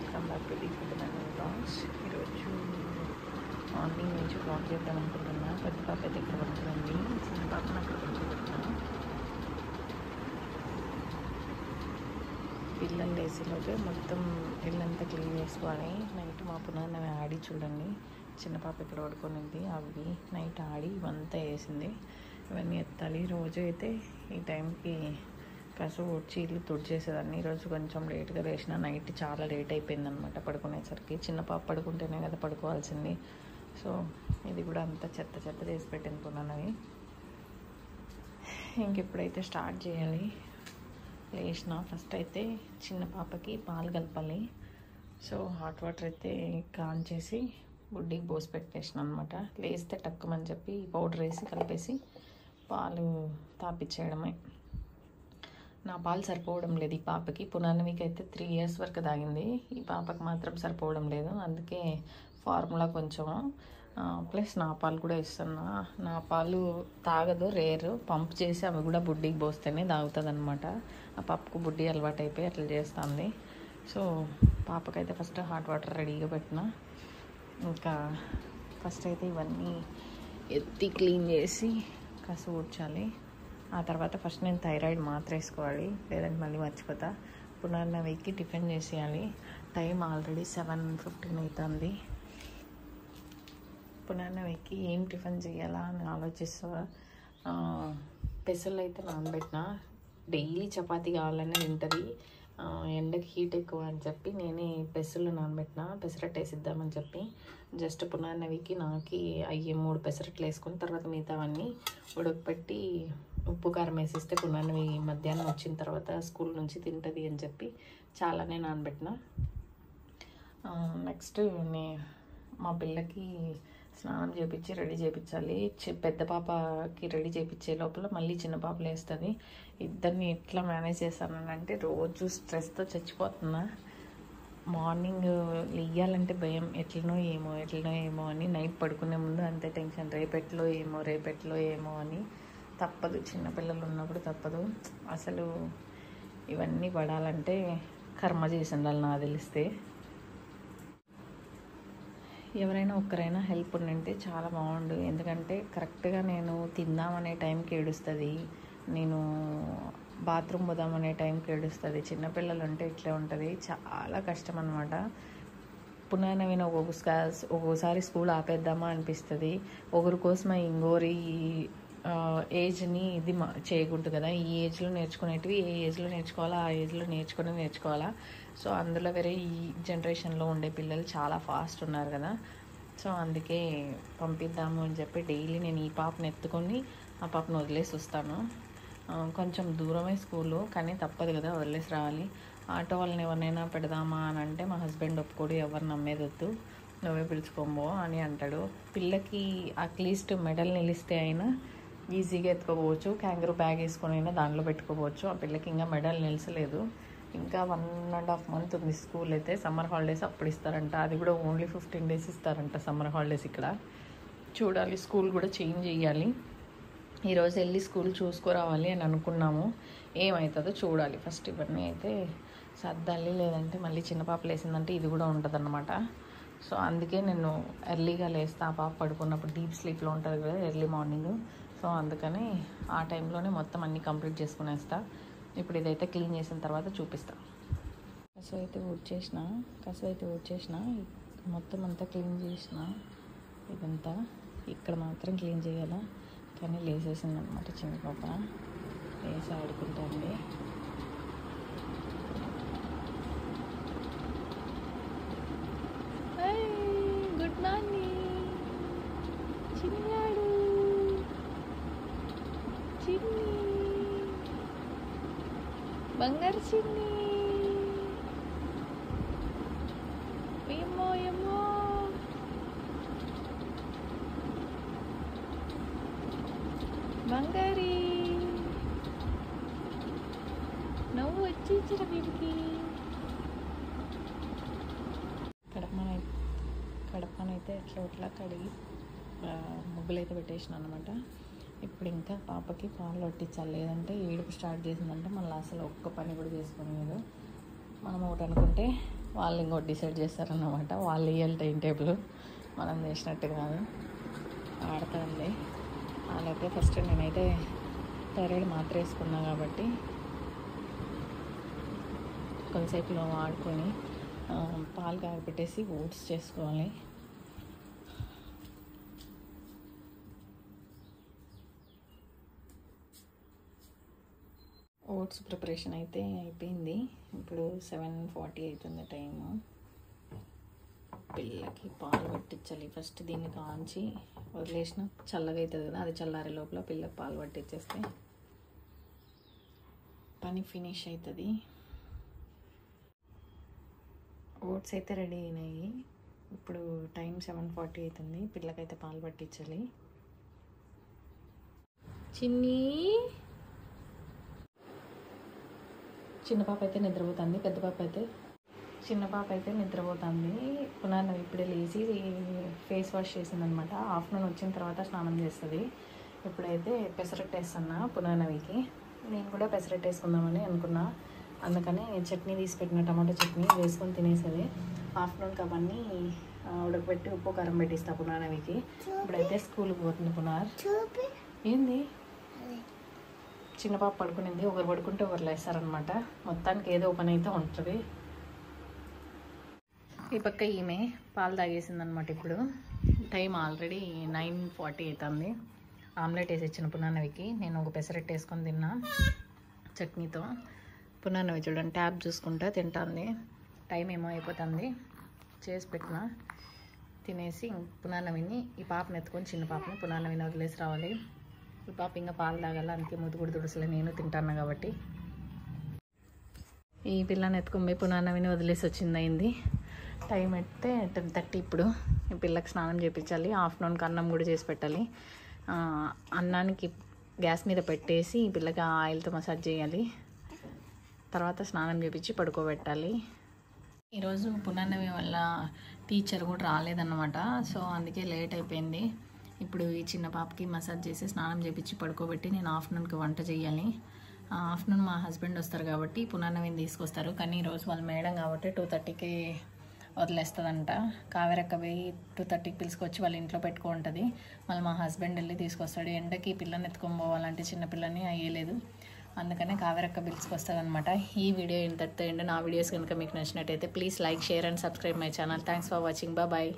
Welcome back to the food and blogs. ఈరోజు morning నుంచి blog చేద్దాం అనుకుంటున్నా. పెద్ద పాప అయితే ఇక్కడ పడుతుంది, చిన్న పాపను అక్కడ కూర్చోబెట్టాను. పిల్లలు లేసేలోపే మొత్తం ఇల్లంతా క్లీన్ చేసుకోవాలి. నైట్ మా పునాన్న ఆడి చూడండి, చిన్న పాప ఇక్కడ పడుకునింది. అవి నైట్ ఆడి ఇవంతా వేసింది. ఇవన్నీ ఎత్తాలి. రోజు అయితే ఈ టైంకి కసు వచ్చి ఇల్లు తుడిచేసేదాన్ని. ఈరోజు కొంచెం లేట్గా లేచిన. నైట్ చాలా లేట్ అయిపోయింది అనమాట పడుకునేసరికి. చిన్న పాప పడుకుంటేనే కదా పడుకోవాల్సింది. సో ఇది కూడా అంతా చెత్త చెత్త చేసి పెట్టినుకున్నాను. అవి ఇంకెప్పుడైతే స్టార్ట్ చేయాలి. లేచిన ఫస్ట్ అయితే చిన్న పాపకి పాలు కలపాలి. సో హాట్ వాటర్ అయితే ఆన్ చేసి బుడ్డికి పోసి పెట్టేసిన అనమాట. లేస్తే టక్కుమని చెప్పి పౌడర్ వేసి కలిపేసి పాలు తాపించేయడమే. నా పాలు సరిపోవడం లేదు ఈ పాపకి. పునాన్నవికి అయితే 3 years వరకు తాగింది. ఈ పాపకి మాత్రం సరిపోవడం లేదు. అందుకే ఫార్ములా కొంచెం ప్లస్ నా పాలు కూడా ఇస్తున్నా. నా పాలు తాగదు, రేరు. పంప్ చేసి అవి కూడా బుడ్డికి పోస్తేనే తాగుతుంది అనమాట. ఆ పాపకు బుడ్డి అలవాటు అయిపోయి అట్లా చేస్తుంది. సో పాపకైతే ఫస్ట్ హాట్ వాటర్ రెడీగా పెట్టిన. ఇంకా ఫస్ట్ అయితే ఇవన్నీ ఎత్తి క్లీన్ చేసి కసు ఊడ్చాలి. ఆ తర్వాత ఫస్ట్ నేను థైరాయిడ్ మాత్ర వేసుకోవాలి, లేదంటే మళ్ళీ మర్చిపోతా. పునర్నవికి టిఫిన్ చేసేయాలి. టైం ఆల్రెడీ 7:15 అవుతుంది. పునర్నవికి ఏం టిఫిన్ చేయాలా అని ఆలోచిస్తా. పెసలు అయితే నానబెట్టిన. డైలీ చపాతీ కావాలని తింటుంది. ఎండకి హీట్ ఎక్కువ అని చెప్పి నేనే పెసలు నానబెట్టిన. పెసరట్టు వేసిద్దామని చెప్పి జస్ట్ పునర్నవికి నాకి అయ్యే 3 పెసరట్లు వేసుకుని తర్వాత మిగతావన్నీ ఉడకపెట్టి ఉప్పు కారం వేసిస్తే పునర్నవి మధ్యాహ్నం వచ్చిన తర్వాత స్కూల్ నుంచి తింటుంది అని చెప్పి చాలానే నానబెట్టిన. నెక్స్ట్ మా పిల్లకి స్నానం చేయించి రెడీ చేయించాలి. పెద్ద పాపకి రెడీ చేయించే లోపల మళ్ళీ చిన్న పాప లేస్తుంది. ఇద్దరిని ఎట్లా మేనేజ్ చేస్తానంటే రోజు స్ట్రెస్తో చచ్చిపోతున్నా. మార్నింగ్ లేయాలంటే భయం, ఎట్లనో ఏమో అని. నైట్ పడుకునే ముందు అంతే టెన్షన్, రేపెట్లో ఏమో అని. తప్పదు, చిన్నపిల్లలు ఉన్నప్పుడు తప్పదు. అసలు ఇవన్నీ పడాలంటే కర్మ చేసి ఉండాలి నాకు తెలిస్తే. ఎవరైనా ఒక్కరైనా హెల్ప్ ఉంటే చాలా బాగుండు. ఎందుకంటే కరెక్ట్గా నేను తిందామనే టైంకి ఏడుస్తుంది, నేను బాత్రూమ్ పోదామనే టైంకి ఏడుస్తుంది. చిన్నపిల్లలు ఉంటే ఇట్లే ఉంటుంది, చాలా కష్టం అనమాట. పునర్నవిని ఒక్కొక్కసారి స్కూల్ ఆపేద్దామా అనిపిస్తుంది. ఒకరి కోసమే ఇంకోరి ఏజ్ని ఇది చేయకూడదు కదా. ఈ ఏజ్లో నేర్చుకునేటివి ఏ ఏజ్లో నేర్చుకోవాలా, ఆ ఏజ్లో నేర్చుకోవాలా. సో అందులో వేరే ఈ జనరేషన్లో ఉండే పిల్లలు చాలా ఫాస్ట్ ఉన్నారు కదా. సో అందుకే పంపిద్దాము అని చెప్పి డైలీ నేను ఈ పాపను ఎత్తుకొని ఆ పాపను వదిలేసి వస్తాను. కొంచెం దూరమే స్కూలు, కానీ తప్పదు కదా, వదిలేసి రావాలి. ఆటో వాళ్ళని ఎవరినైనా పెడదామా అని అంటే మా హస్బెండ్ ఒప్పుకోడు. ఎవరు నమ్మేదొద్దు, నువ్వే పిలుచుకోబో అని అంటాడు. పిల్లకి అట్లీస్ట్ మెడల్ నిలిస్తే అయినా ఈజీగా ఎత్తుకోపోవచ్చు. క్యాంగరూ బ్యాగ్ వేసుకొని అయినా దాంట్లో పెట్టుకోవచ్చు. ఆ పిల్లకి ఇంకా మెడల్ నిలిచలేదు. ఇంకా 1.5 month ఉంది స్కూల్ అయితే. సమ్మర్ హాలిడేస్ అప్పుడు ఇస్తారంట. అది కూడా ఓన్లీ 15 days ఇస్తారంట సమ్మర్ హాలిడేస్ ఇక్కడ. చూడాలి, స్కూల్ కూడా చేంజ్ చేయాలి. ఈరోజు వెళ్ళి స్కూల్ చూసుకురావాలి అని అనుకున్నాము. ఏమవుతుందో చూడాలి. ఫస్ట్ ఇవన్నీ అయితే సర్దాలి, లేదంటే మళ్ళీ చిన్న పాప లేసిందంటే ఇది కూడా ఉంటుంది అన్నమాట. సో అందుకే నేను ఎర్లీగా లేస్తా. ఆ పాప పడుకున్నప్పుడు డీప్ స్లీప్లో ఉంటుంది కదా ఎర్లీ మార్నింగ్. సో అందుకని ఆ టైంలోనే మొత్తం అన్నీ కంప్లీట్ చేసుకునేస్తా. ఇప్పుడు ఇదైతే క్లీన్ చేసిన తర్వాత చూపిస్తా. కసు అయితే ఊడ్చేసిన, మొత్తం అంతా క్లీన్ చేసిన. ఇదంతా ఇక్కడ మాత్రం క్లీన్ చేయాలా, కానీ లేసేసింది అనమాట చిన్న పాప. లేసి ఆడుకుంటుంది. గుడ్ మార్నింగ్ చిన్నాడు, చిన్ని బంగారు చిన్ని. ఏమో బంగారి నవ్వు వచ్చించిన వీడికి. కడపనైతే ఎట్లా కడిగి ముగ్గులైతే పెట్టేసిన అనమాట. ఇప్పుడు ఇంకా పాపకి పాలు పట్టించాలి, లేదంటే ఏడుపు స్టార్ట్ చేసిందంటే మళ్ళీ అసలు ఒక్క పని కూడా చేసుకునేది. మనం ఒకటి అనుకుంటే వాళ్ళు ఇంకోటి డిసైడ్ చేస్తారన్నమాట. వాళ్ళు ఇయ్యాలి టైం టేబుల్, మనం చేసినట్టు కాదు. ఆడుతుంది. అలాగే ఫస్ట్ నేనైతే థైరాయిడ్ మాత్ర వేసుకున్నా కాబట్టి కొంతసేపులో ఆడుకొని పాలు కాగపెట్టేసి ఓట్స్ చేసుకోవాలి. ఓట్స్ ప్రిపరేషన్ అయితే అయిపోయింది. ఇప్పుడు 7:40 అవుతుంది టైము. పిల్లకి పాలు పట్టించాలి. ఫస్ట్ దీన్ని కాంచి వదిలేసిన చల్లగా అవుతుంది కదా, అది చల్లారే లోపల పిల్లకి పాలు పట్టించేస్తే పని ఫినిష్ అవుతుంది. ఓట్స్ అయితే రెడీ అయినాయి. ఇప్పుడు టైం 7:40 అవుతుంది. పిల్లకైతే పాలు పట్టించాలి. చిన్న పాప అయితే నిద్రపోతుంది. చిన్న పాప అయితే నిద్రపోతుంది. పునర్నవి ఇప్పుడే లేచి ఫేస్ వాష్ చేసిందనమాట. ఆఫ్టర్నూన్ వచ్చిన తర్వాత స్నానం చేస్తుంది. ఇప్పుడైతే పెసరట్టు వేస్తున్నా పునర్నవికి. నేను కూడా పెసరట్టు వేసుకుందామని అనుకున్నా. అందుకని చట్నీ తీసి పెట్టిన టమాటో చట్నీ వేసుకొని తినేసేది. ఆఫ్టర్నూన్కి అవన్నీ ఉడకబెట్టి ఉప్పు కారం పెట్టిస్తా పునర్నవికి. ఇప్పుడైతే స్కూల్కి పోతుంది పునర్. ఏంది చిన్న పాప పడుకునింది. ఒకరు పడుకుంటే ఒకరు లేస్తారనమాట. మొత్తానికి ఏదో పని అయితే ఉంటుంది. ఈ పక్క ఈమె పాలు తాగేసిందనమాట. ఇప్పుడు టైం ఆల్రెడీ 9:40 అవుతుంది. ఆమ్లెట్ వేసి ఇచ్చిన పునర్నవికి. నేను ఒక పెసరట్టు వేసుకొని తిన్నా చట్నీతో. పునర్నవి చూడండి ట్యాబ్ చూసుకుంటా తింటుంది. టైం ఏమో అయిపోతుంది. చేసి పెట్టిన తినేసి పునర్నవిని, ఈ పాపను ఎత్తుకొని చిన్న పాపని పునర్నవిని వదిలేసి రావాలి. ఈ పాప ఇంకా పాలు తాగాల, అందుకే ముద్దుగుడు దుడుసులే నేను తింటాను కాబట్టి. ఈ పిల్లని ఎత్తుకొని పోయి పునర్నవిని వదిలేసి వచ్చింది. అయింది టైం అయితే 10:30. ఇప్పుడు ఈ పిల్లకి స్నానం చేయించాలి. ఆఫ్టర్నూన్కి అన్నం కూడా చేసి పెట్టాలి. అన్నానికి గ్యాస్ మీద పెట్టేసి ఈ పిల్లకి ఆయిల్తో మసాజ్ చేయాలి. తర్వాత స్నానం చేయించి పడుకోబెట్టాలి. ఈరోజు పునర్నవి వల్ల టీచర్ కూడా రాలేదన్నమాట. సో అందుకే లేట్ అయిపోయింది. ఇప్పుడు ఈ చిన్న పాపకి మసాజ్ చేసి స్నానం చేయించి పడుకోబెట్టి నేను ఆఫ్టర్నూన్కి వంట చేయాలి. ఆఫ్టర్నూన్ మా హస్బెండ్ వస్తారు కాబట్టి పునర్నవిని తీసుకొస్తారు. కానీ ఈరోజు వాళ్ళు మేడం కాబట్టి 2:30కి వదిలేస్తుందంట. కావేరక్క పోయి 2:30కి పిలుచుకొచ్చి వాళ్ళ ఇంట్లో పెట్టుకుంటుంది. మళ్ళీ మా హస్బెండ్ వెళ్ళి తీసుకొస్తాడు. ఎండకి పిల్లని ఎత్తుకొని పోవాలంటే చిన్నపిల్లని అయ్యలేదు. అందుకనే కావేరక్క పిలుచుకొస్తుంది అనమాట. ఈ వీడియో ఇంతటితో ఎండ్. నా వీడియోస్ కనుక మీకు నచ్చినట్టయితే please like, share and subscribe my channel. Thanks for watching. Bye.